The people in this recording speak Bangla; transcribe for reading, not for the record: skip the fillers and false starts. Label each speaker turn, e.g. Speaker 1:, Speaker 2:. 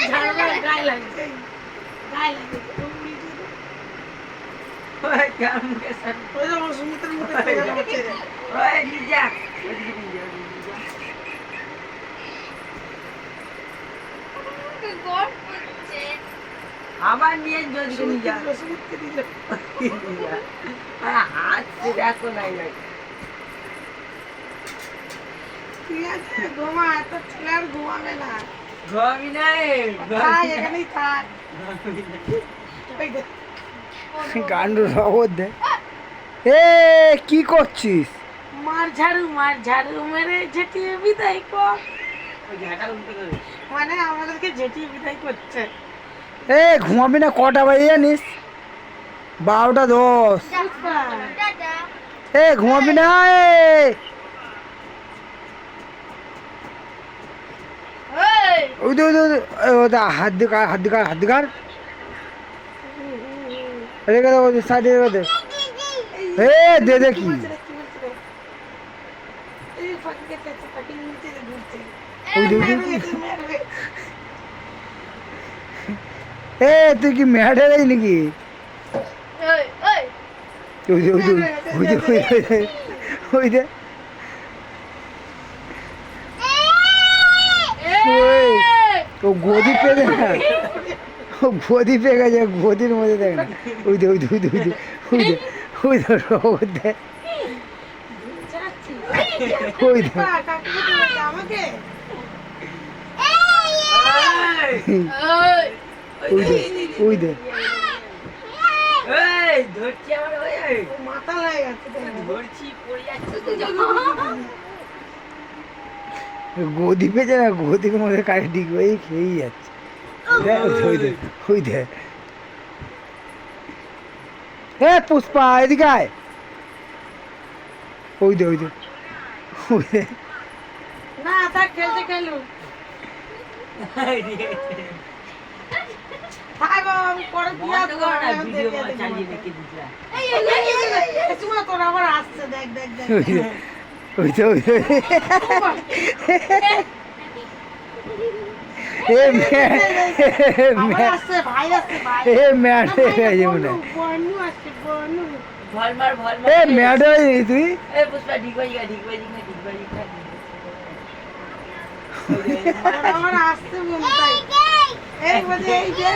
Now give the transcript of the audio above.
Speaker 1: ঝাড়বে গায়ে লাগছে গায়ে লাগছে
Speaker 2: ওই কাম কে সব
Speaker 1: ওই যে আমার সুমিতের মতো করে হচ্ছে
Speaker 2: ওই নিজা ওদিকে নিজা আবার নিয়ে যদি নিজা
Speaker 1: সুমিতকে দিল
Speaker 2: হাত से দেখো নাই নাই
Speaker 1: ঠিক আছে ঘুমা এত ছেলে আর ঘুমাবে না
Speaker 2: ঘুমাবি নাই
Speaker 1: থাক এখানেই থাক ওই দেখ
Speaker 3: গান্ডু রবর দে এ কি করছিস
Speaker 1: মার ঝাড়ু মেরে ঝেঁটিয়ে বিদায় কর
Speaker 2: ওই ঝাঁটার উল্টো করে
Speaker 1: মানে আমাদেরকে ঝেঁটিয়ে বিদায় করছে
Speaker 3: এ ঘুমাবি না কটা বাজে জানিস 12:10 এ ঘুমাবি না ওই তো ওই হাত দিকার রেখে দেবো সাইডে রেখে দে এ দে দেখি
Speaker 1: এই ফাঁকি কেটেছে ফাঁকি নিচে ঘুরছে
Speaker 3: ওই এ তুই কি ম্যাডে যাই নাকি ওই দে ও গদি পেয়ে না ও গদি পেয়ে গেছে গদির মধ্যে দেখ না ওই দে রবর দে ওই দে
Speaker 1: আমাকে
Speaker 3: ওই দে
Speaker 2: এই ধরছি আমার ওই
Speaker 1: মাথা লাগে গেছে
Speaker 2: ধরছি পড়ে যাচ্ছে
Speaker 3: গদি পেয়েছে না গদির মধ্যে কাঠি ডিগবে এই খেয়েই যাচ্ছে ওই দে এ পুষ্পা এদিকে আয় ওই দে
Speaker 1: না থাক খেলছে খেলু থাক আমি পরে দিয়া
Speaker 2: ভিডিও চালিয়ে রেখে দিছিলাম
Speaker 1: তোমার তোর আবার আসছে দেখ দেখ দেখ
Speaker 3: ওই দে
Speaker 1: আবার আসছে ভাই আসছে ভাই
Speaker 3: এ ম্যাড হয়ে গেছে মনে হয়
Speaker 1: বনু আসছে বনু
Speaker 2: ভল মার
Speaker 3: এ ম্যাড হয়ে গেছিস তুই
Speaker 2: এই পুষ্পা ঠিক হয়ে গা
Speaker 1: আমার আসছে মনে তাই এই বলে এই যে